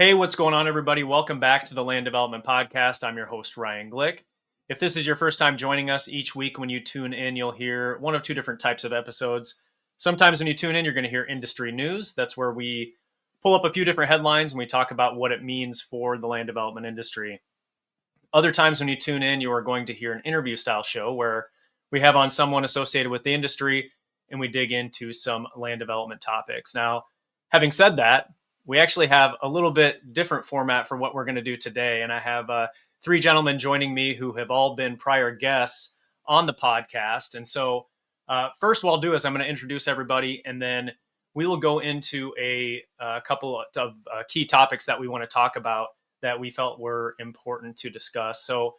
Hey, what's going on, everybody? Welcome back to the Land Development Podcast. I'm your host, Ryan Glick. If this is your first time joining us, each week when you tune in, you'll hear one of two different types of episodes. Sometimes when you tune in, you're going to hear industry news. That's where we pull up a few different headlines and we talk about what it means for the land development industry. Other times when you tune in, you are going to hear an interview style show where we have on someone associated with the industry and we dig into some land development topics. Now, having said that, we actually have a little bit different format for what we're going to do today. And I have three gentlemen joining me who have all been prior guests on the podcast. And so first what I'll do is I'm going to introduce everybody, and then we will go into a couple of key topics that we want to talk about that we felt were important to discuss. So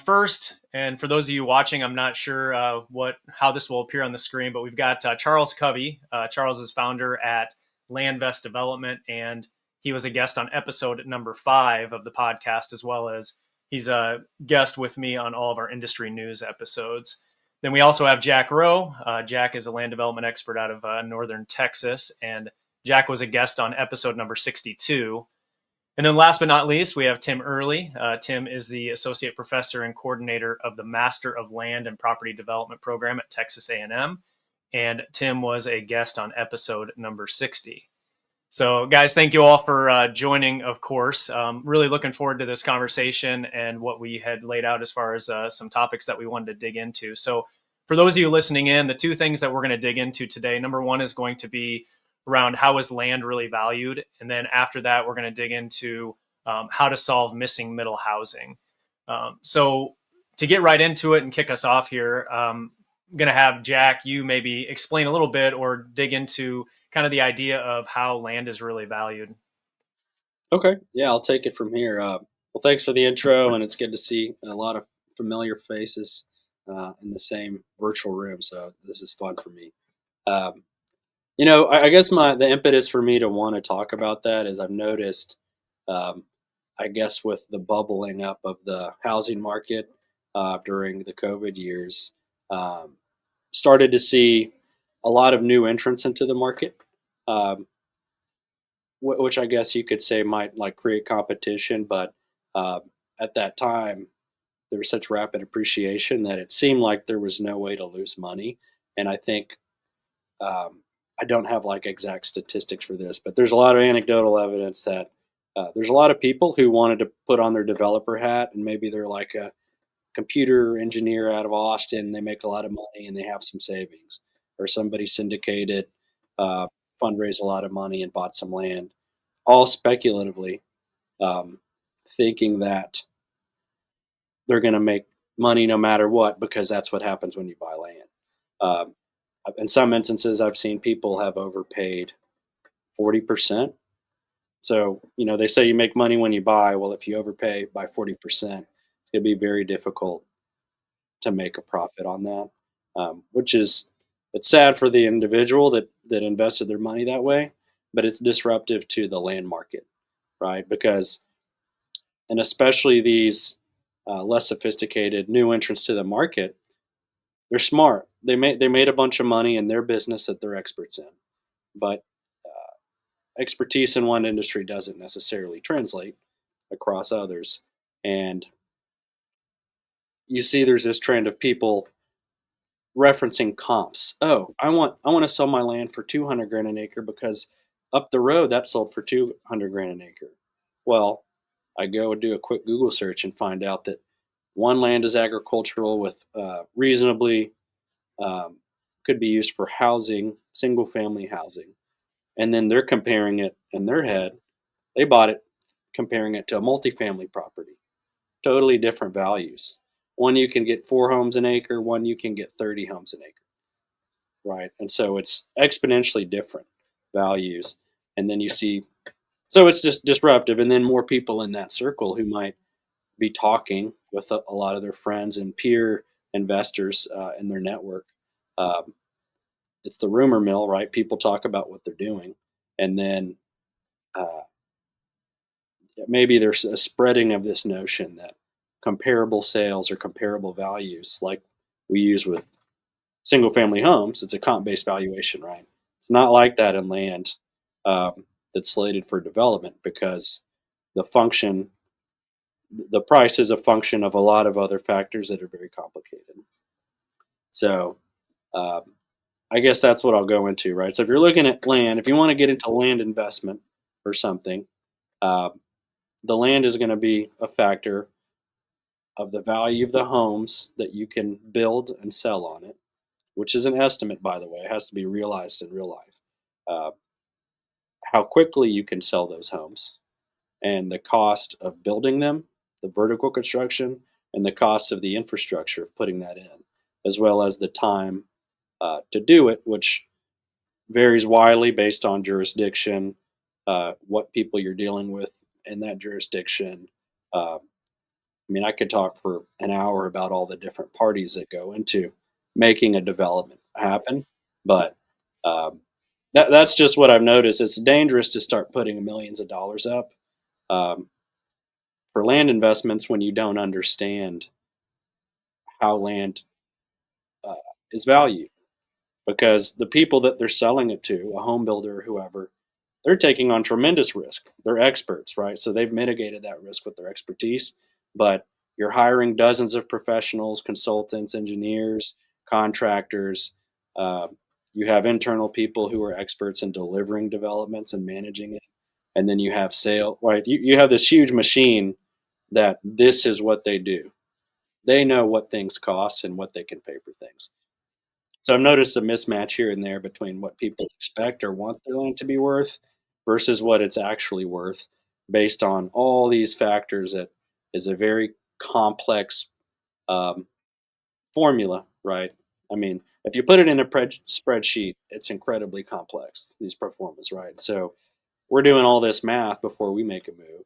first, and for those of you watching, I'm not sure how this will appear on the screen, but we've got Charles Covey. Charles is founder at Landvest Development, and he was a guest on episode number 5 of the podcast, as well as he's a guest with me on all of our industry news episodes. Then we also have Jack Rowe. Jack is a land development expert out of northern Texas, and Jack was a guest on episode number 62. And then last but not least, we have Tim Early. Tim is the associate professor and coordinator of the Master of Land and Property Development program at Texas A&M. And Tim was a guest on episode number 60. So guys, thank you all for joining, of course. Really looking forward to this conversation and what we had laid out as far as some topics that we wanted to dig into. So for those of you listening in, the two things that we're going to dig into today, number one is going to be around how is land really valued? And then after that, we're going to dig into how to solve missing middle housing. So to get right into it and kick us off here, I'm going to have Jack, you maybe explain a little bit or dig into kind of the idea of how land is really valued. Okay. Yeah, I'll take it from here. Well, thanks for the intro, and it's good to see a lot of familiar faces in the same virtual room. So this is fun for me. I guess the impetus for me to want to talk about that is I've noticed, I guess, with the bubbling up of the housing market during the COVID years, started to see a lot of new entrants into the market, which I guess you could say might like create competition. But at that time, there was such rapid appreciation that it seemed like there was no way to lose money. And I think I don't have like exact statistics for this, but there's a lot of anecdotal evidence that there's a lot of people who wanted to put on their developer hat, and maybe they're like a computer engineer out of Austin. They make a lot of money and they have some savings, or somebody syndicated, fundraised a lot of money and bought some land, all speculatively, thinking that they're going to make money no matter what, because that's what happens when you buy land. In some instances, I've seen people have overpaid 40%. So, they say you make money when you buy. Well, if you overpay by 40%, it's going to be very difficult to make a profit on that, it's sad for the individual that invested their money that way, but it's disruptive to the land market, right? Because, and especially these less sophisticated new entrants to the market, they're smart. They made a bunch of money in their business that they're experts in, but expertise in one industry doesn't necessarily translate across others. And you see, there's this trend of people referencing comps. Oh, I want to sell my land for 200 grand an acre because up the road that sold for 200 grand an acre. Well, I go and do a quick Google search and find out that one land is agricultural with reasonably could be used for housing, single family housing. And then they're comparing it in their head. They bought it, comparing it to a multifamily property. Totally different values. One you can get 4 homes an acre, one you can get 30 homes an acre. Right. And so it's exponentially different values. And then you see, so it's just disruptive. And then more people in that circle who might be talking with a lot of their friends and peer investors in their network. It's the rumor mill, right? People talk about what they're doing, and then maybe there's a spreading of this notion that comparable sales or comparable values, like we use with single family homes, it's a comp based valuation, right? It's not like that in land. that's slated for development because the function, the price is a function of a lot of other factors that are very complicated. So um, I guess that's what I'll go into, right? So if you're looking at land, if you want to get into land investment or something, uh, the land is going to be a factor of the value of the homes that you can build and sell on it, which is an estimate, by the way. It has to be realized in real life. Uh, how quickly you can sell those homes, and the cost of building them, the vertical construction, and the cost of the infrastructure of putting that in, as well as the time to do it, which varies widely based on jurisdiction, what people you're dealing with in that jurisdiction. I mean, I could talk for an hour about all the different parties that go into making a development happen, but um, that's just what I've noticed. It's dangerous to start putting millions of dollars up um, for land investments when you don't understand how land uh, is valued. Because the people that they're selling it to, a home builder or whoever, they're taking on tremendous risk. They're experts, right? So they've mitigated that risk with their expertise. But you're hiring dozens of professionals, consultants, engineers, contractors. Uh, you have internal people who are experts in delivering developments and managing it. And then you have sale, right? You have this huge machine that this is what they do. They know what things cost and what they can pay for things. So I've noticed a mismatch here and there between what people expect or want their land to be worth versus what it's actually worth based on all these factors that is a very complex um, formula, right? I mean, if you put it in a spreadsheet, it's incredibly complex, these performance, right? So we're doing all this math before we make a move.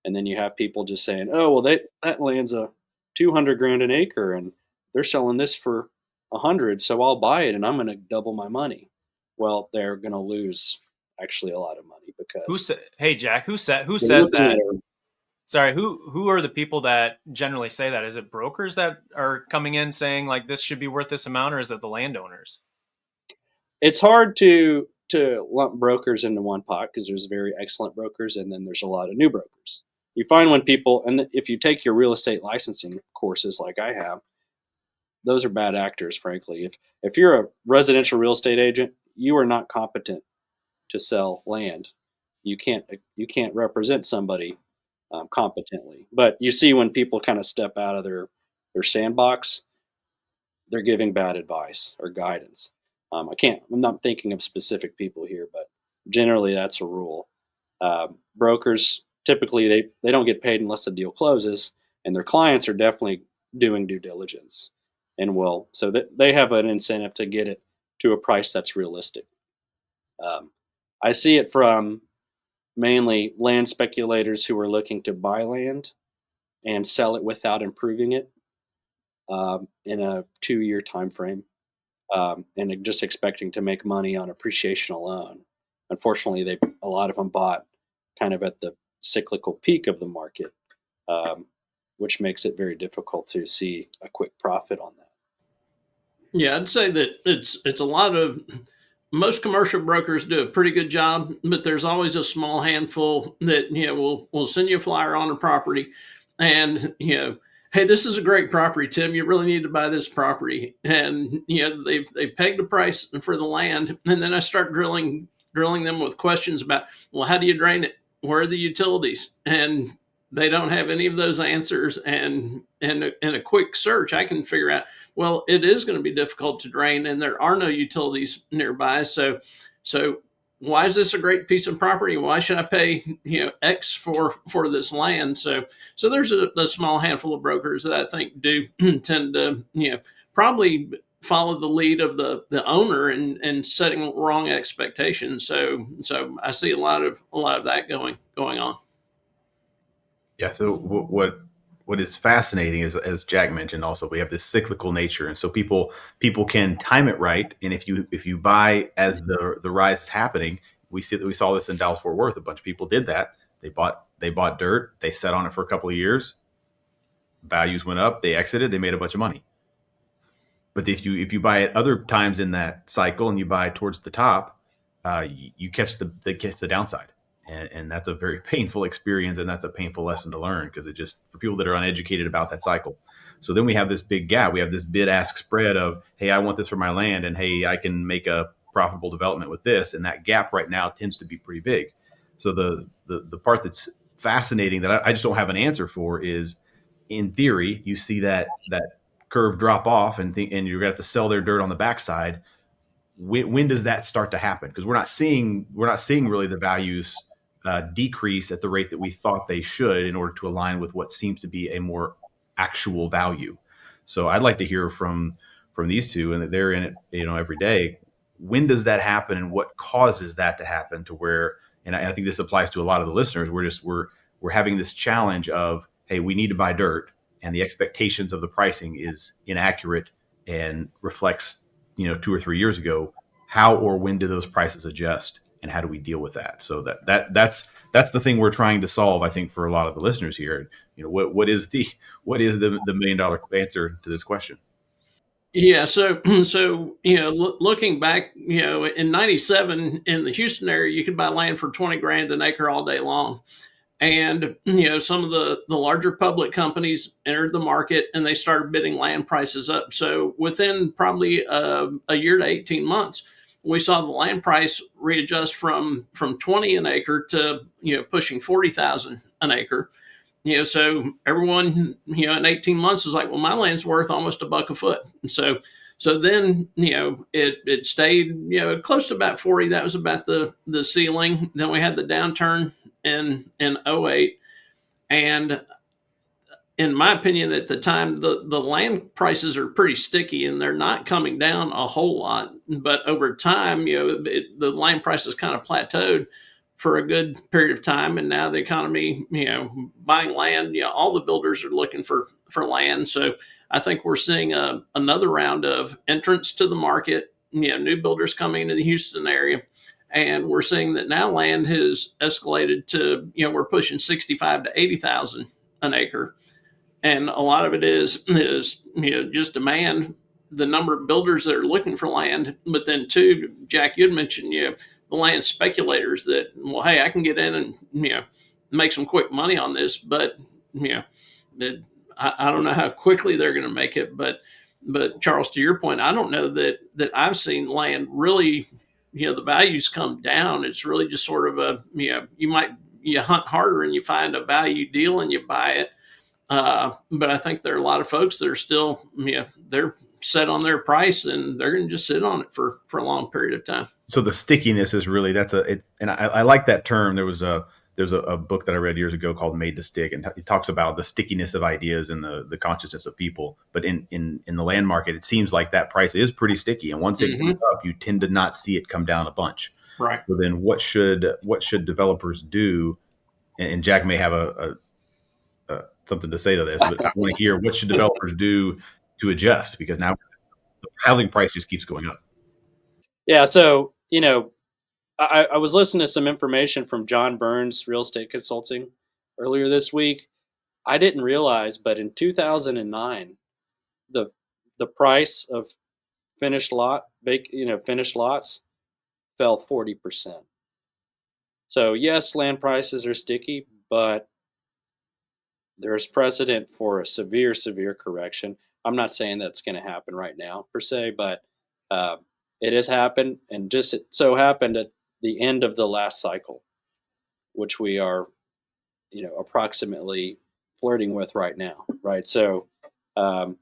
And then you have people just saying, "Oh, well, that land's a 200 grand an acre, and they're selling this for 100, so I'll buy it, and I'm going to double my money." Well, they're going to lose actually a lot of money because Hey Jack, who they're says looking that? at a. Sorry, who are the people that generally say that? Is it brokers that are coming in saying like this should be worth this amount, or is it the landowners? It's hard to lump brokers into one pot because there's very excellent brokers, and then there's a lot of new brokers. You find when people, and if you take your real estate licensing courses like I have, those are bad actors, frankly. If you're a residential real estate agent, you are not competent to sell land. You can't represent somebody competently. But you see when people kind of step out of their sandbox, they're giving bad advice or guidance. I'm not thinking of specific people here, but generally that's a rule. Brokers typically they don't get paid unless the deal closes, and their clients are definitely doing due diligence and will so that they have an incentive to get it to a price that's realistic. Um, I see it from mainly land speculators who are looking to buy land and sell it without improving it in a 2 year time frame, and just expecting to make money on appreciation alone. Unfortunately, a lot of them bought kind of at the cyclical peak of the market, um, which makes it very difficult to see a quick profit on that. Yeah, I'd say that it's a lot of most commercial brokers do a pretty good job, but there's always a small handful that will send you a flyer on a property, and hey, this is a great property, Tim. You really need to buy this property, and they've pegged a price for the land, and then I start drilling them with questions about, well, how do you drain it? Where are the utilities? And they don't have any of those answers, and in a quick search, I can figure out, well, it is going to be difficult to drain, and there are no utilities nearby. So why is this a great piece of property? Why should I pay X for this land? So there's a small handful of brokers that I think do tend to probably follow the lead of the owner and setting wrong expectations. So I see a lot of that going on. Yeah. So what is fascinating is, as Jack mentioned, also we have this cyclical nature, and so people can time it right. And if you buy as the rise is happening, we saw this in Dallas Fort Worth. A bunch of people did that. They bought dirt. They sat on it for a couple of years. Values went up. They exited. They made a bunch of money. But if you buy at other times in that cycle and you buy towards the top, you catch the downside. And that's a very painful experience, and that's a painful lesson to learn, because it just, for people that are uneducated about that cycle. So then we have this big gap. We have this bid ask spread of, hey, I want this for my land, and hey, I can make a profitable development with this. And that gap right now tends to be pretty big. So the part that's fascinating that I just don't have an answer for is, in theory, you see that curve drop off, and you're gonna have to sell their dirt on the backside. When does that start to happen? Because we're not seeing really the values decrease at the rate that we thought they should, in order to align with what seems to be a more actual value. So I'd like to hear from these two, and that they're in it, every day. When does that happen, and what causes that to happen, to where, and I think this applies to a lot of the listeners, we're having this challenge of, hey, we need to buy dirt, and the expectations of the pricing is inaccurate and reflects 2 or 3 years ago. How or when do those prices adjust, and how do we deal with that? So that's the thing we're trying to solve, I think, for a lot of the listeners here. What is the $1 million answer to this question? Yeah, so looking back, in '97 in the Houston area, you could buy land for 20 grand an acre all day long. And some of the larger public companies entered the market, and they started bidding land prices up. So within probably a year to 18 months, we saw the land price readjust from 20 an acre to pushing 40,000 an acre. So everyone in 18 months is like, well, my land's worth almost $1 a foot. And so then it stayed close to about 40. That was about the ceiling. Then we had the downturn in '08, and in my opinion, at the time, the land prices are pretty sticky, and they're not coming down a whole lot. But over time, the land prices kind of plateaued for a good period of time, and now the economy, buying land, all the builders are looking for land. So I think we're seeing another round of entrance to the market, new builders coming into the Houston area. And we're seeing that now land has escalated to, we're pushing 65 to 80,000 an acre. And a lot of it is just demand, the number of builders that are looking for land. But then too, Jack, you'd mentioned, the land speculators that, well, hey, I can get in and, make some quick money on this, but, I don't know how quickly they're going to make it. But Charles, to your point, I don't know that I've seen land really, the values come down. It's really just sort of you hunt harder and you find a value deal and you buy it. But I think there are a lot of folks that are still, they're set on their price, and they're going to just sit on it for a long period of time. So the stickiness is really, and I like that term. There's a book that I read years ago called Made to Stick, and it talks about the stickiness of ideas and the consciousness of people. But in the land market, it seems like that price is pretty sticky, and once it goes up, you tend to not see it come down a bunch. Right. So then what should developers do? And Jack may have a something to say to this, but I want to hear, what should developers do to adjust, because now the housing price just keeps going up. Yeah. So, I was listening to some information from John Burns Real Estate Consulting earlier this week. I didn't realize, but in 2009, the price of finished lots fell 40%. So yes, land prices are sticky, but there's precedent for a severe correction. I'm not saying that's going to happen right now per se, but it has happened, and just it so happened at the end of the last cycle, which we are, approximately flirting with right now, right? So at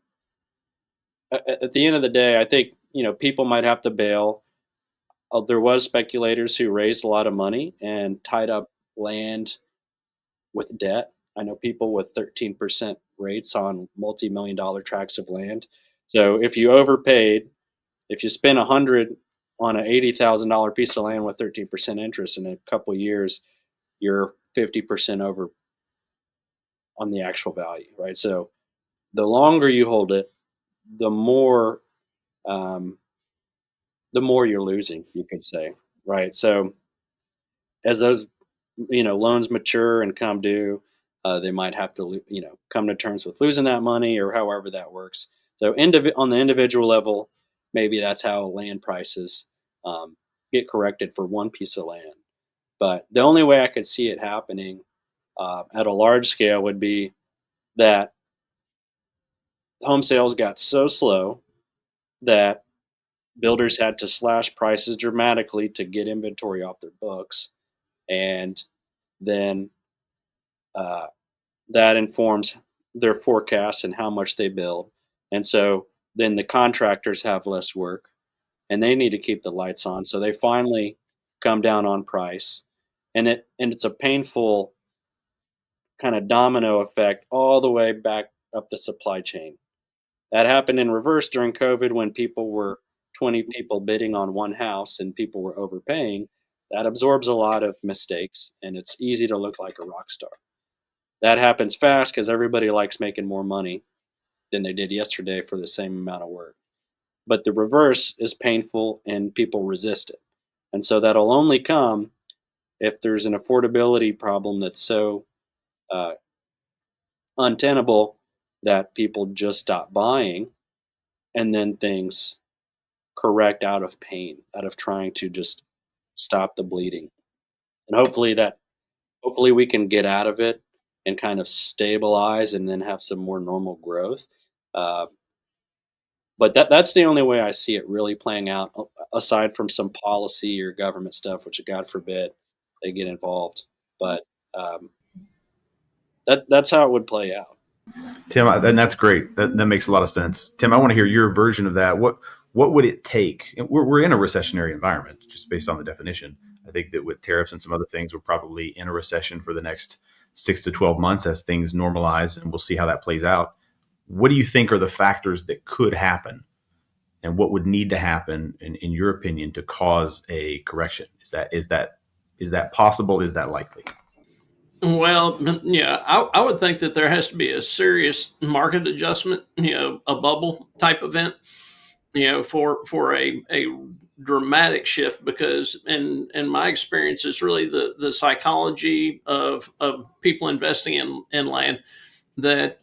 the end of the day, I think people might have to bail. There was speculators who raised a lot of money and tied up land with debt. I know people with 13% rates on multi-million-dollar tracts of land. So if you overpaid, if you spent $100 on an $80,000 piece of land with 13% interest, in a couple of years, you're 50% over on the actual value, right? So the longer you hold it, the more you're losing, you could say, right? So as those loans mature and come due, they might have to come to terms with losing that money, or however that works. So on the individual level, maybe that's how land prices get corrected for one piece of land. But the only way I could see it happening at a large scale would be that home sales got so slow that builders had to slash prices dramatically to get inventory off their books. And then uh, that informs their forecasts and how much they build. And so then the contractors have less work and they need to keep the lights on. So they finally come down on price. And it's a painful kind of domino effect all the way back up the supply chain. That happened in reverse during COVID when people were 20 people bidding on one house and people were overpaying. That absorbs a lot of mistakes and it's easy to look like a rock star. That happens fast because everybody likes making more money than they did yesterday for the same amount of work. But the reverse is painful and people resist it. And so that'll only come if there's an affordability problem that's so uh, untenable that people just stop buying, and then things correct out of pain, out of trying to just stop the bleeding. And hopefully we can get out of it and kind of stabilize and then have some more normal growth. Uh, but that's the only way I see it really playing out, aside from some policy or government stuff, which God forbid they get involved. But um, that's how it would play out. Tim, and that's great. That makes a lot of sense. Tim, I want to hear your version of that. What would it take? We're in a recessionary environment, just based on the definition. I think that with tariffs and some other things, we're probably in a recession for the next 6 to 12 months as things normalize, and we'll see how that plays out. What do you think are the factors that could happen, and what would need to happen, in your opinion, to cause a correction? Is that possible? Is that likely? Well, yeah, I would think that there has to be a serious market adjustment, a bubble type event, for a dramatic shift, because in my experience, it's really the psychology of people investing in land that,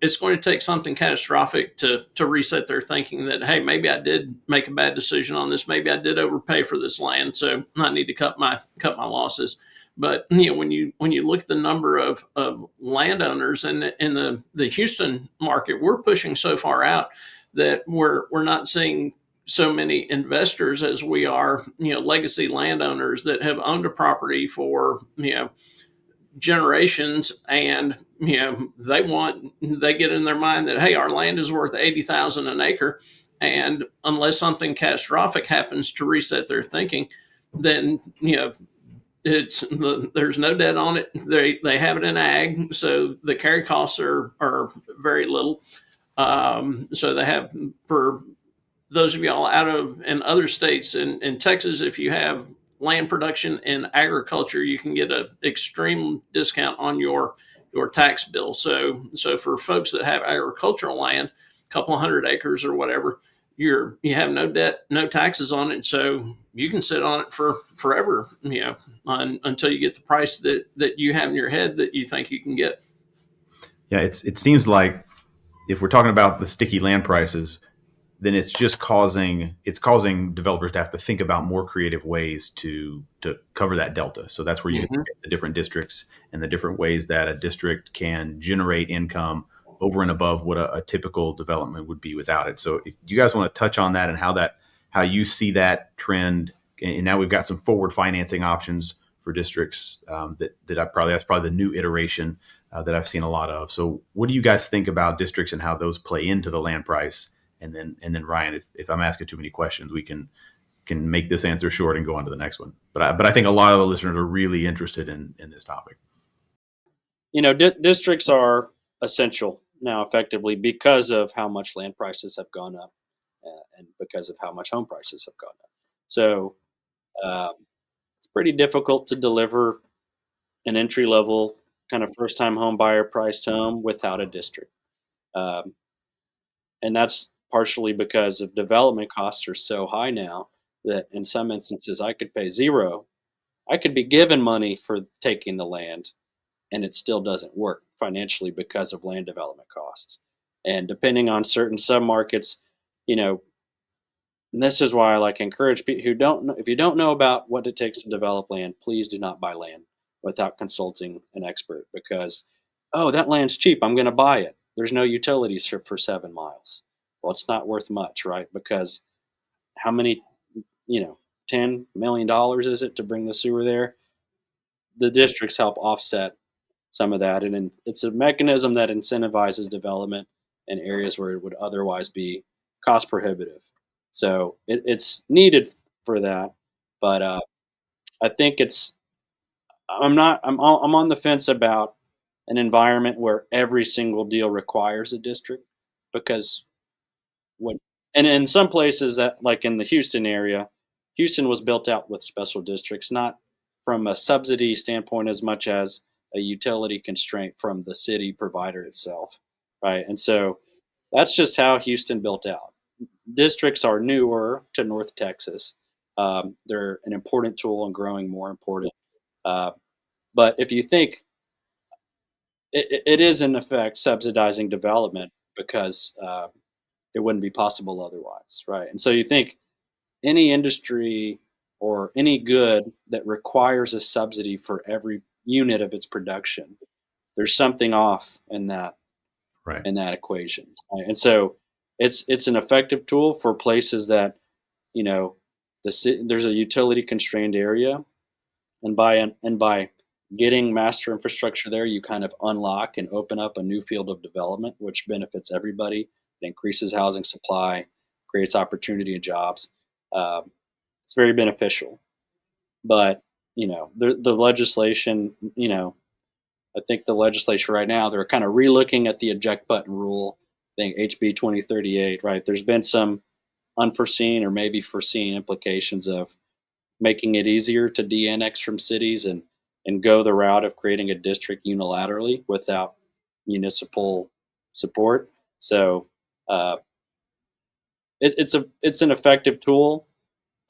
it's going to take something catastrophic to reset their thinking that, hey, maybe I did make a bad decision on this. Maybe I did overpay for this land, so I need to cut my losses. But when you look at the number of landowners in the Houston market, we're pushing so far out that we're not seeing so many investors as we are, legacy landowners that have owned a property for, generations, and they get in their mind that, hey, our land is worth 80,000 an acre, and unless something catastrophic happens to reset their thinking, then there's no debt on it. They have it in ag, so the carry costs are very little. So they have, for those of y'all out of in other states, in Texas, if you have land production in agriculture, you can get an extreme discount on your tax bill. So for folks that have agricultural land, a couple hundred acres or whatever, you have no debt, no taxes on it, so you can sit on it for forever, until you get the price that you have in your head that you think you can get. Yeah, it seems like if we're talking about the sticky land prices, then it's causing developers to have to think about more creative ways to cover that delta. So that's where you get the different districts and the different ways that a district can generate income over and above what a typical development would be without it. So if you guys want to touch on that and how you see that trend, and now we've got some forward financing options for districts that's probably the new iteration that I've seen a lot of. So what do you guys think about districts and how those play into the land price? And then Ryan, if I'm asking too many questions, we can make this answer short and go on to the next one. But I think a lot of the listeners are really interested in this topic. Districts are essential now, effectively, because of how much land prices have gone up, and because of how much home prices have gone up. So it's pretty difficult to deliver an entry level kind of first time home buyer priced home without a district. And that's partially because of development costs are so high now that in some instances I could pay zero. I could be given money for taking the land, and it still doesn't work financially because of land development costs. And depending on certain submarkets, And this is why I like encourage people who don't know, if you don't know about what it takes to develop land, please do not buy land without consulting an expert, because, oh, that land's cheap, I'm going to buy it. There's no utilities for 7 miles. Well, it's not worth much, right? Because how many, $10 million is it to bring the sewer there? The districts help offset some of that. And it's a mechanism that incentivizes development in areas where it would otherwise be cost prohibitive. So it's needed for that. But I think I'm on the fence about an environment where every single deal requires a district, because what, and in some places that, like in the Houston area, Houston was built out with special districts, not from a subsidy standpoint as much as a utility constraint from the city provider itself, right? And so that's just how Houston built out. Districts are newer to North Texas. They're an important tool and growing more important. Uh, but if you think it is in effect subsidizing development, because it wouldn't be possible otherwise, right? And so you think any industry or any good that requires a subsidy for every unit of its production, there's something off in that Right. equation. Right? And so it's an effective tool for places that, there's a utility constrained area, and by getting master infrastructure there, you kind of unlock and open up a new field of development, which benefits everybody. It increases housing supply, creates opportunity and jobs. It's very beneficial. But the legislation, I think the legislature right now, they're kind of relooking at the eject button rule. I think HB 2038, right? There's been some unforeseen or maybe foreseen implications of making it easier to de-annex from cities and go the route of creating a district unilaterally without municipal support. So it's an effective tool.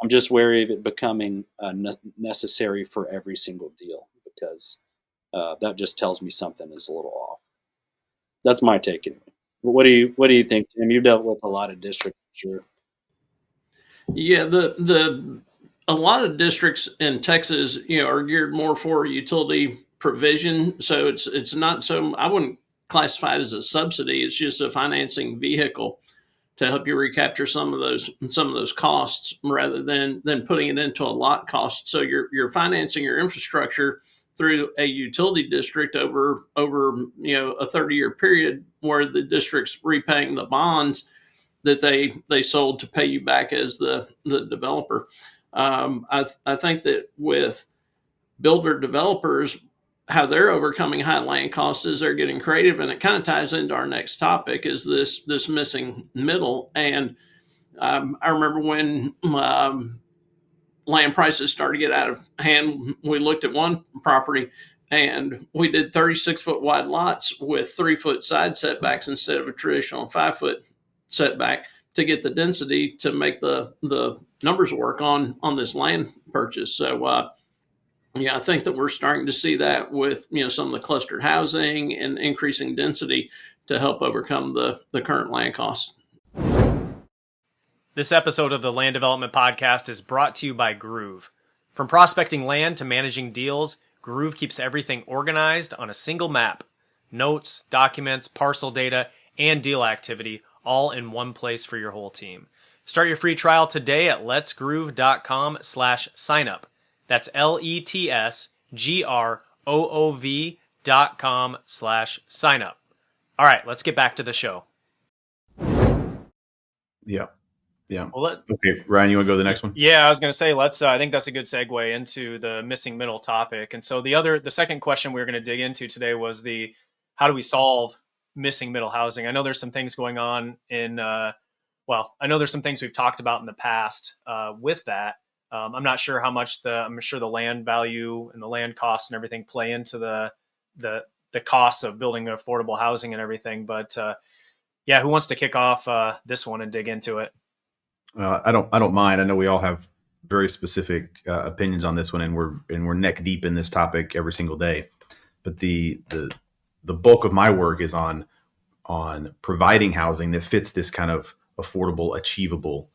I'm just wary of it becoming necessary for every single deal, because that just tells me something is a little off. That's my take anyway. What do you think, Tim? You've dealt with a lot of districts, I'm sure. Yeah, the a lot of districts in Texas, are geared more for utility provision. So it's not so, I wouldn't classify it as a subsidy. It's just a financing vehicle to help you recapture some of those costs, rather than putting it into a lot cost. So you're financing your infrastructure through a utility district over a 30-year period, where the district's repaying the bonds that they sold to pay you back as the developer. I think that with builder developers, how they're overcoming high land costs is they're getting creative, and it kind of ties into our next topic, is this missing middle. And I remember when land prices started to get out of hand, we looked at one property and we did 36-foot wide lots with 3-foot side setbacks instead of a traditional 5-foot setback, to get the density to make the numbers work on this land purchase. So I think that we're starting to see that with some of the clustered housing and increasing density to help overcome the current land costs. This episode of the Land Development Podcast is brought to you by Groove. From prospecting land to managing deals, Groove keeps everything organized on a single map. Notes, documents, parcel data, and deal activity all in one place for your whole team. Start your free trial today at letsgroove.com/signup. That's letsgroov.com/signup. All right, let's get back to the show. Yeah. Well, okay, Ryan, you want to go to the next one? Yeah, I was going to say, let's. I think that's a good segue into the missing middle topic. And so the second question we were going to dig into today was how do we solve missing middle housing? I know there's some things going on I know there's some things we've talked about in the past with that. I'm not sure how much I'm sure the land value and the land costs and everything play into the cost of building affordable housing and everything. But who wants to kick off this one and dig into it? I don't mind. I know we all have very specific opinions on this one, and we're neck deep in this topic every single day. But the bulk of my work is on providing housing that fits this kind of affordable, achievable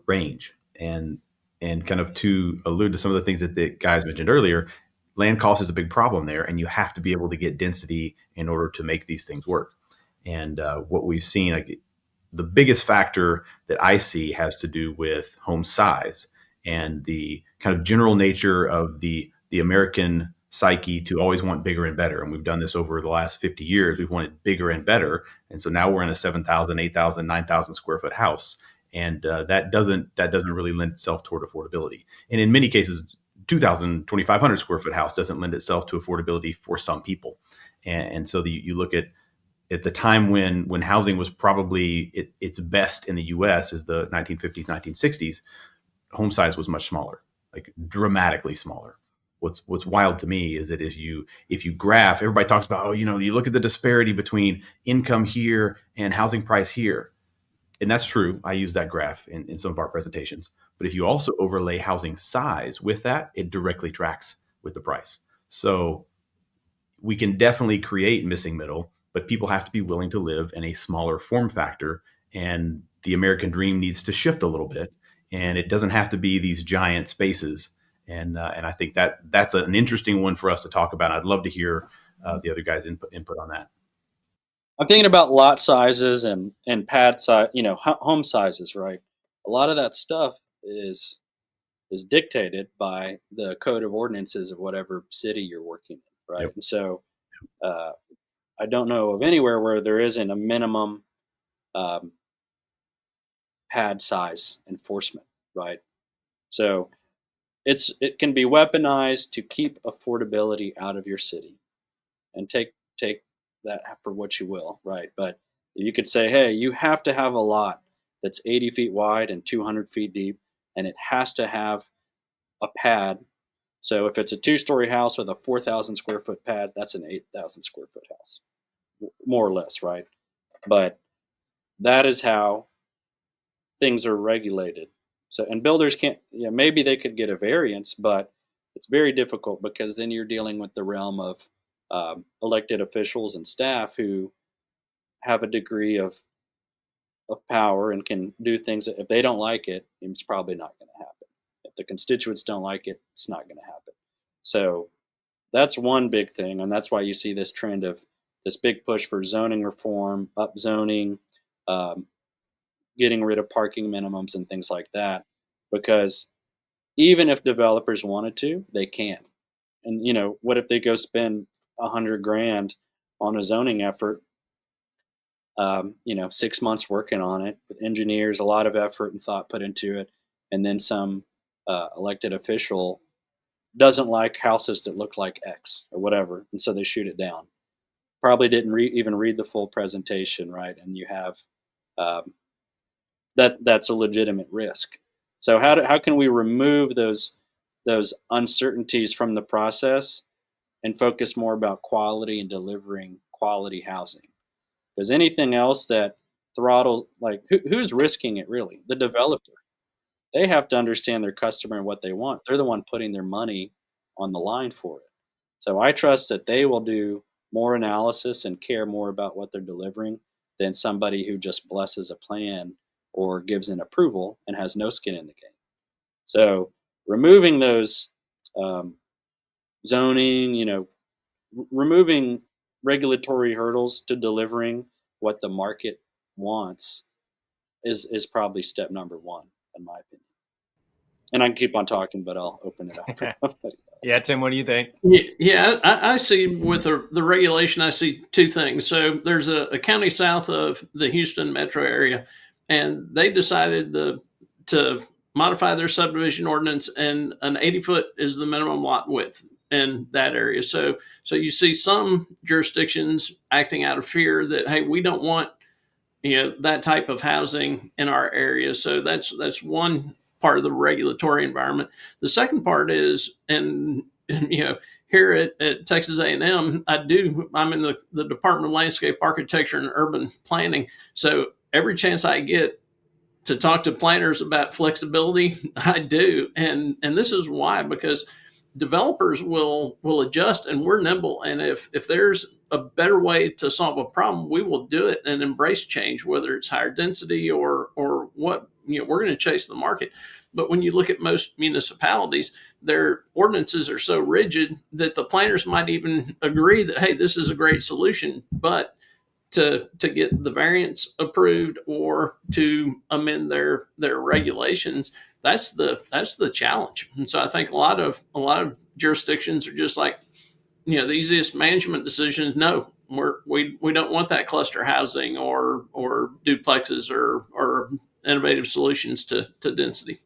range. And kind of to allude to some of the things that the guys mentioned earlier, land cost is a big problem there, and you have to be able to get density in order to make these things work. And what we've seen, like the biggest factor that I see has to do with home size and the kind of general nature of the American psyche to always want bigger and better. And we've done this over the last 50 years. We've wanted bigger and better. And so now we're in a 7,000, 8,000, 9,000 square foot house. And that doesn't really lend itself toward affordability. And in many cases, 2,000, 2,500 square foot house doesn't lend itself to affordability for some people. And so you look at the time when housing was probably its best in the U.S. is the 1950s, 1960s, home size was much smaller, like dramatically smaller. What's wild to me is that if you graph, everybody talks about, you look at the disparity between income here and housing price here. And that's true. I use that graph in some of our presentations. But if you also overlay housing size with that, it directly tracks with the price. So we can definitely create missing middle, but people have to be willing to live in a smaller form factor. And the American dream needs to shift a little bit. And it doesn't have to be these giant spaces. And I think that's an interesting one for us to talk about. I'd love to hear the other guys' input on that. I'm thinking about lot sizes and pad size, home sizes, right? A lot of that stuff is dictated by the code of ordinances of whatever city you're working in, right? Yep. And so I don't know of anywhere where there isn't a minimum pad size enforcement, right? So it can be weaponized to keep affordability out of your city, and take that for what you will, right? But you could say, hey, you have to have a lot that's 80 feet wide and 200 feet deep, and it has to have a pad. So if it's a 2-story house with a 4,000 square foot pad, that's an 8,000 square foot house, more or less, right? But that is how things are regulated. So, and builders can't, maybe they could get a variance, but it's very difficult because then you're dealing with the realm of elected officials and staff who have a degree of power and can do things that if they don't like it, it's probably not going to happen. If the constituents don't like it, it's not going to happen. So that's one big thing. And that's why you see this trend of this big push for zoning reform, upzoning, getting rid of parking minimums and things like that, because even if developers wanted to, they can. And what if they go spend $100,000 on a zoning effort? 6 months working on it with engineers, a lot of effort and thought put into it, and then some elected official doesn't like houses that look like X or whatever, and so they shoot it down. Probably didn't even read the full presentation, right? And you have that's a legitimate risk. So how can we remove those uncertainties from the process and focus more about quality and delivering quality housing? Because anything else that throttles, like who's risking it really? The developer. They have to understand their customer and what they want. They're the one putting their money on the line for it. So I trust that they will do more analysis and care more about what they're delivering than somebody who just blesses a plan or gives an approval and has no skin in the game. So removing those zoning, removing regulatory hurdles to delivering what the market wants is probably step number one, in my opinion. And I can keep on talking, but I'll open it up for somebody else. Yeah, Tim, what do you think? Yeah, I see with the regulation, I see two things. So there's a county south of the Houston metro area, and they decided to modify their subdivision ordinance, and an 80-foot is the minimum lot width in that area. So you see some jurisdictions acting out of fear that, hey, we don't want that type of housing in our area. So that's one part of the regulatory environment. The second part is, and here at Texas A&M, I'm in the Department of Landscape Architecture and Urban Planning. So every chance I get to talk to planners about flexibility, I do. And this is why, because developers will adjust, and we're nimble. And if there's a better way to solve a problem, we will do it and embrace change, whether it's higher density or we're going to chase the market. But when you look at most municipalities, their ordinances are so rigid that the planners might even agree that, hey, this is a great solution, but to get the variance approved or to amend their regulations, that's the challenge. And so I think a lot of jurisdictions are just like, the easiest management decisions. No, we don't want that cluster housing or duplexes or innovative solutions to density.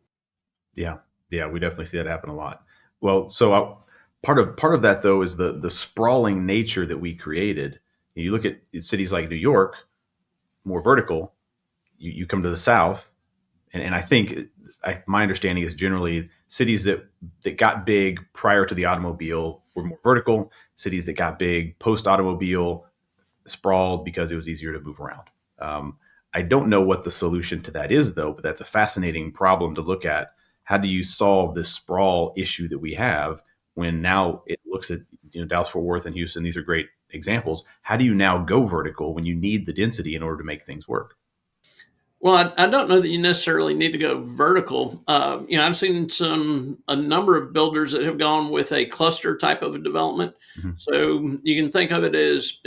Yeah, yeah, we definitely see that happen a lot. Well, so part of that though is the sprawling nature that we created. You look at cities like New York, more vertical. You come to the South, and I think my understanding is generally cities that got big prior to the automobile were more vertical. Cities that got big post automobile sprawled because it was easier to move around. I don't know what the solution to that is, though, but that's a fascinating problem to look at. How do you solve this sprawl issue that we have when now it looks at Dallas, Fort Worth, and Houston? These are great examples. How do you now go vertical when you need the density in order to make things work? Well, I don't know that you necessarily need to go vertical. I've seen a number of builders that have gone with a cluster type of a development. Mm-hmm. So you can think of it as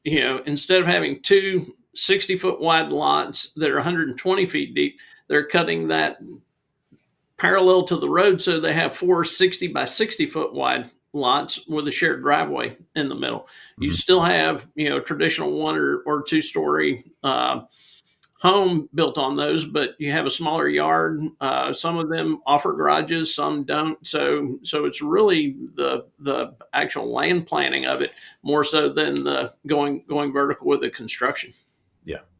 instead of having two 60-foot wide lots that are 120 feet deep, they're cutting that parallel to the road. So they have 4 60 by 60 foot wide lots with a shared driveway in the middle. Mm-hmm. You still have, traditional 1 or 2 story home built on those, but you have a smaller yard. Some of them offer garages, some don't. So it's really the actual land planning of it more so than the going vertical with the construction.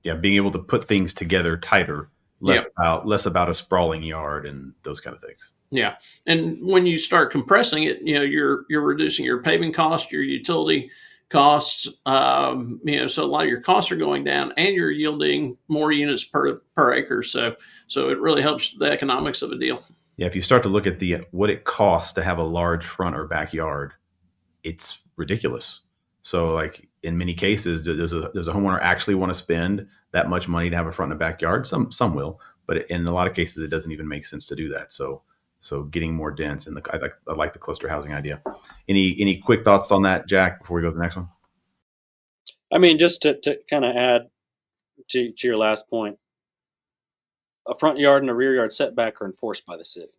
Yeah, being able to put things together tighter, less about a sprawling yard and those kind of things. Yeah, and when you start compressing it, you're reducing your paving cost, your utility costs. So a lot of your costs are going down, and you're yielding more units per acre. So it really helps the economics of a deal. Yeah, if you start to look at what it costs to have a large front or backyard, it's ridiculous. So, like in many cases, does a homeowner actually want to spend that much money to have a front and a backyard? Some will, but in a lot of cases, it doesn't even make sense to do that. So getting more dense, and I like the cluster housing idea. Any quick thoughts on that, Jack, before we go to the next one? I mean, just to kind of add to your last point, a front yard and a rear yard setback are enforced by the city.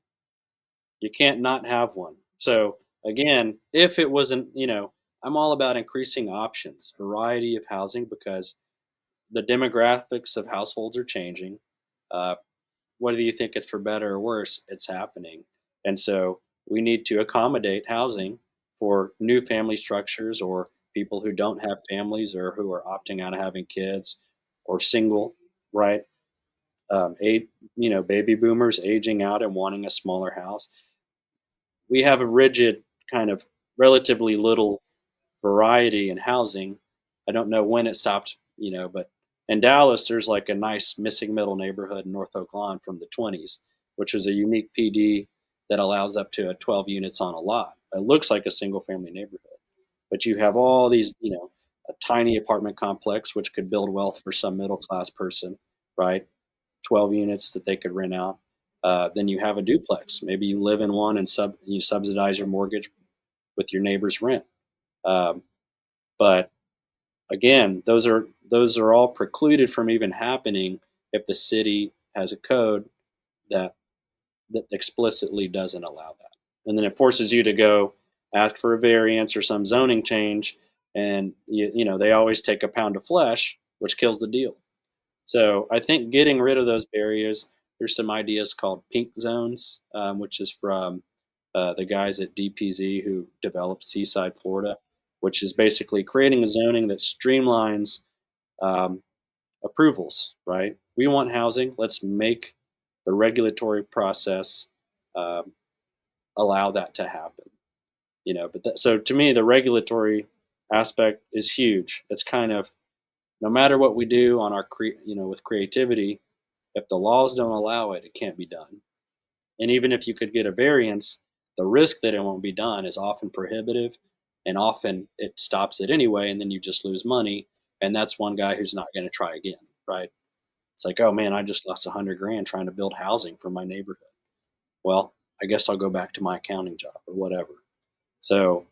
You can't not have one. So again, if it wasn't, I'm all about increasing options, variety of housing, because the demographics of households are changing. Whether you think it's for better or worse, it's happening. And so we need to accommodate housing for new family structures or people who don't have families or who are opting out of having kids or single, right? Baby boomers aging out and wanting a smaller house. We have a rigid kind of relatively little variety in housing. I don't know when it stopped, but in Dallas, there's like a nice missing middle neighborhood in North Oak Lawn from the 20s, which is a unique PD that allows up to 12 units on a lot. It looks like a single family neighborhood, but you have all these, a tiny apartment complex, which could build wealth for some middle class person, right? 12 units that they could rent out. Then you have a duplex. Maybe you live in one and you subsidize your mortgage with your neighbor's rent. But again, those are all precluded from even happening if the city has a code that explicitly doesn't allow that. And then it forces you to go ask for a variance or some zoning change, and they always take a pound of flesh, which kills the deal. So I think getting rid of those barriers, there's some ideas called pink zones, which is from the guys at DPZ who developed Seaside, Florida, which is basically creating a zoning that streamlines approvals, right? We want housing. Let's make the regulatory process allow that to happen. So to me, the regulatory aspect is huge. It's kind of, no matter what we do on our, with creativity, if the laws don't allow it, it can't be done. And even if you could get a variance, the risk that it won't be done is often prohibitive, and often it stops it anyway, and then you just lose money. And that's one guy who's not going to try again, right? It's like, oh man, I just lost $100,000 trying to build housing for my neighborhood. Well, I guess I'll go back to my accounting job or whatever. So,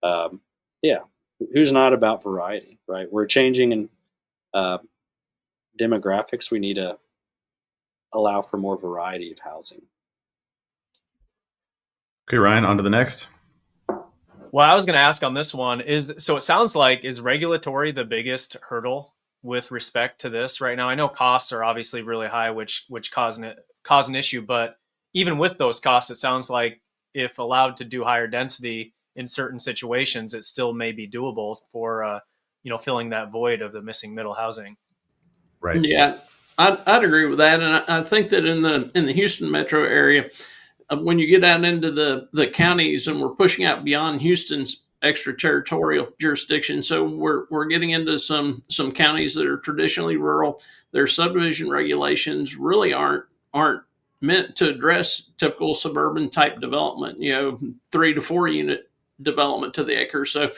um, yeah, who's not about variety, right? We're changing in uh, demographics. We need to allow for more variety of housing. Okay, Ryan, on to the next. Well, I was going to ask on this one so it sounds like, is regulatory the biggest hurdle with respect to this right now? I know costs are obviously really high, which cause an issue, but even with those costs, it sounds like if allowed to do higher density in certain situations, it still may be doable for filling that void of the missing middle housing. Right. Yeah, I'd agree with that, and I think that in the Houston metro area, when you get out into the counties, and we're pushing out beyond Houston's extraterritorial jurisdiction, so we're getting into some counties that are traditionally rural. Their subdivision regulations really aren't meant to address typical suburban type development. 3 to 4 unit development to the acre. So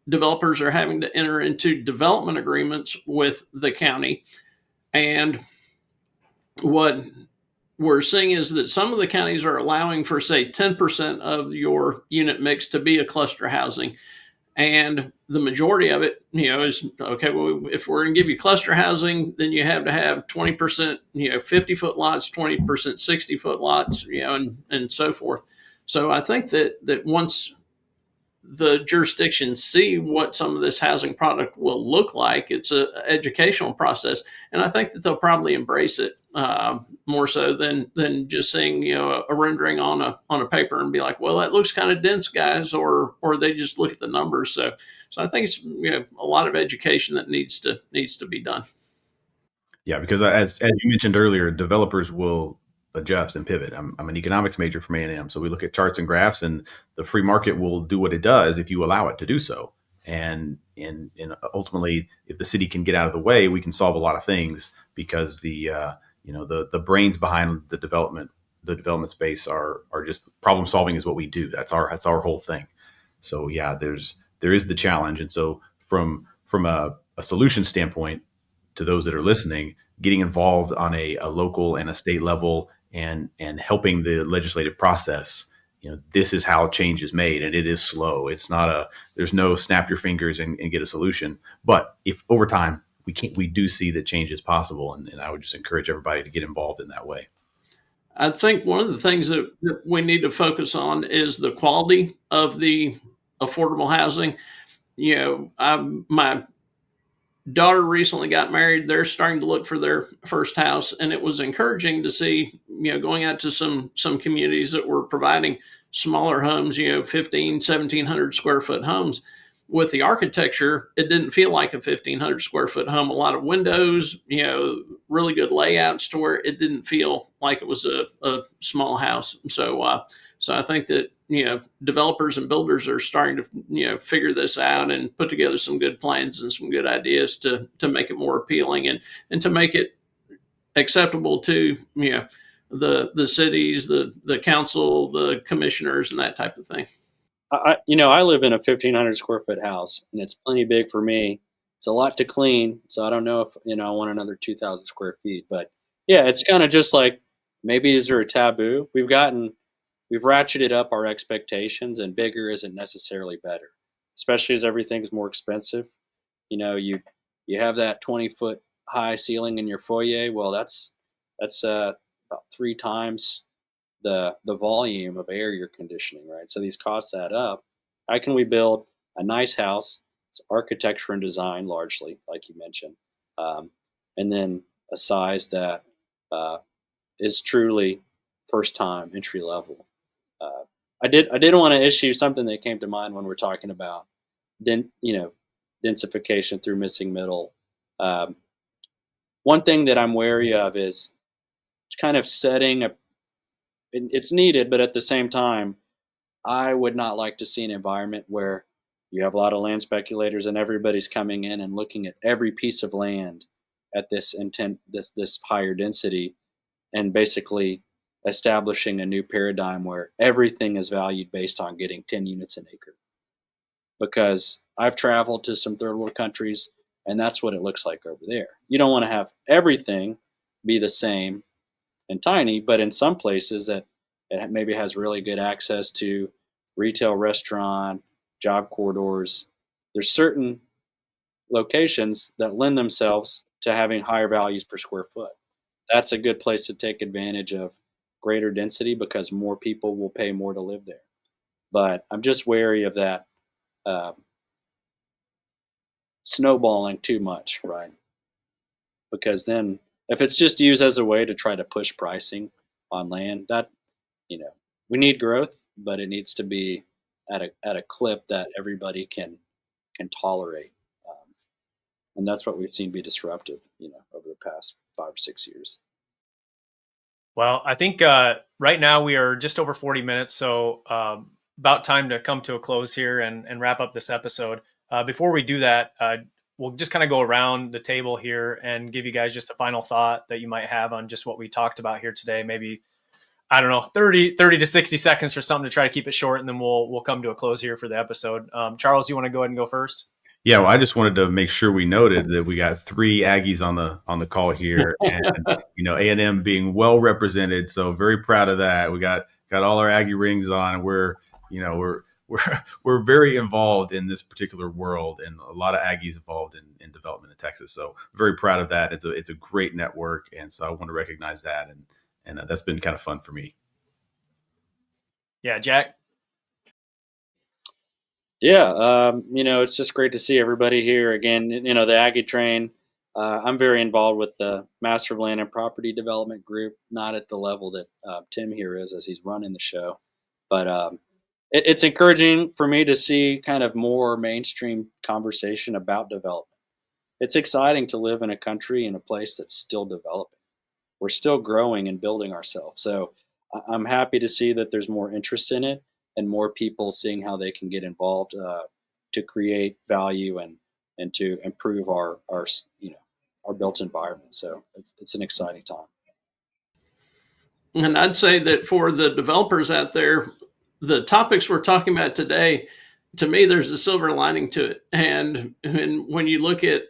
developers are having to enter into development agreements with the county, and what we're seeing is that some of the counties are allowing for, say, 10% of your unit mix to be a cluster housing. And the majority of it, is okay. Well, if we're going to give you cluster housing, then you have to have 20%, 50-foot lots, 20%, 60-foot lots, and so forth. So I think that once the jurisdictions see what some of this housing product will look like, it's an educational process, and I think that they'll probably embrace it more so than just seeing a rendering on a paper and be like, well, that looks kind of dense, guys, or they just look at the numbers. So I think it's a lot of education that needs to be done. Yeah, because as you mentioned earlier, developers will adjust and pivot. I'm an economics major from A&M, so we look at charts and graphs, and the free market will do what it does if you allow it to do so. And ultimately, if the city can get out of the way, we can solve a lot of things, because the brains behind the development space are just problem solving is what we do. That's our whole thing. So yeah, there is the challenge, and so from a solution standpoint, to those that are listening, getting involved on a local and a state level, and helping the legislative process. This is how change is made, and it is slow. It's not there's no snap your fingers and get a solution. But if over time we do see that change is possible, and I would just encourage everybody to get involved in that way. I think one of the things that we need to focus on is the quality of the affordable housing. My daughter recently got married. They're starting to look for their first house, and it was encouraging to see, going out to some communities that were providing smaller homes, 15, 1,700 square foot homes. With the architecture, it didn't feel like a 1,500 square foot home. A lot of windows, really good layouts to where it didn't feel like it was a small house. So I think that, developers and builders are starting to, figure this out and put together some good plans and some good ideas to make it more appealing and to make it acceptable to, the cities, the council, the commissioners, and that type of thing. I live in a 1,500 square foot house, and it's plenty big for me. It's a lot to clean, so I don't know if I want another 2,000 square feet. But yeah, it's kind of just like, maybe is there a taboo? We've ratcheted up our expectations, and bigger isn't necessarily better, especially as everything's more expensive. You have that 20-foot high ceiling in your foyer. Well, that's about 3 times the volume of air you're conditioning, right? So these costs add up. How can we build a nice house? It's architecture and design largely, like you mentioned, and then a size that is truly first time entry level. I did want to issue something that came to mind when we're talking about densification through missing middle. One thing that I'm wary of is kind of setting a. It's needed, but at the same time, I would not like to see an environment where you have a lot of land speculators and everybody's coming in and looking at every piece of land at this higher density, and basically establishing a new paradigm where everything is valued based on getting 10 units an acre. Because I've traveled to some third world countries, And that's what it looks like over there. You don't want to have everything be the same and tiny, but in some places that it maybe has really good access to retail, restaurant, job corridors, there's certain locations that lend themselves to having higher values per square foot. That's a good place to take advantage of greater density because more people will pay more to live there. But I'm just wary of that uh, snowballing too much, right? Because then if it's just used as a way to try to push pricing on land, that, you know, we need growth, but it needs to be at a clip that everybody can tolerate. And that's what we've seen be disruptive, over the past 5 or 6 years. Well, I think right now we are just over 40 minutes, so about time to come to a close here and wrap up this episode. Before we do that, we'll just kind of go around the table here and give you guys just a final thought that you might have on just what we talked about here today. Maybe, I don't know, 30 to 60 seconds or something to try to keep it short, and then we'll come to a close here for the episode. Charles, you want to go ahead and go first? Yeah, well, I just wanted to make sure we noted that we got 3 Aggies on the call here, and A&M being well represented. So very proud of that. We got all our Aggie rings on. We're very involved in this particular world, and a lot of Aggies involved in development in Texas. So very proud of that. It's a great network, and so I want to recognize that, and that's been kind of fun for me. Yeah, Jack. Yeah, it's just great to see everybody here again. The Aggie Train. I'm very involved with the Master of Land and Property Development Group, not at the level that Tim here is as he's running the show, but it's encouraging for me to see kind of more mainstream conversation about development. It's exciting to live in a country in a place that's still developing. We're still growing and building ourselves. So I'm happy to see that there's more interest in it and more people seeing how they can get involved to create value and to improve our built environment. So it's an exciting time. And I'd say that for the developers out there, the topics we're talking about today, to me, there's a silver lining to it. And when you look at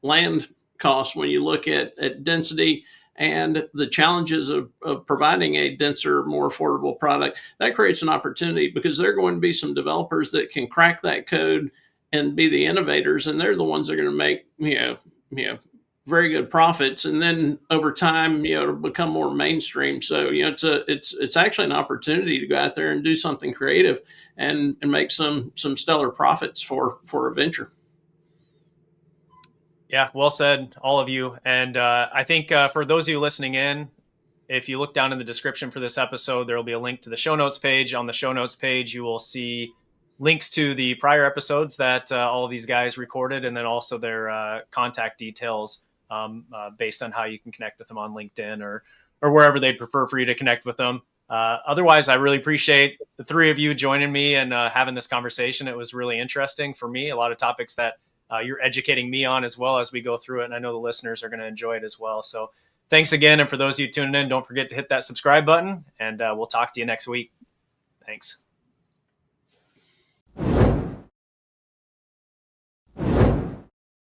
land costs, when you look at density and the challenges of providing a denser, more affordable product, that creates an opportunity because there are going to be some developers that can crack that code and be the innovators, and they're the ones that are going to make very good profits, and then over time, it'll become more mainstream. So, it's actually an opportunity to go out there and do something creative and make some stellar profits for a venture. Yeah, well said, all of you. And I think for those of you listening in, if you look down in the description for this episode, there will be a link to the show notes page. On the show notes page, you will see links to the prior episodes that all of these guys recorded, and then also their contact details based on how you can connect with them on LinkedIn or wherever they'd prefer for you to connect with them. Otherwise, I really appreciate the 3 of you joining me and having this conversation. It was really interesting for me. A lot of topics that you're educating me on as well as we go through it. And I know the listeners are going to enjoy it as well. So thanks again. And for those of you tuning in, don't forget to hit that subscribe button, and we'll talk to you next week. Thanks.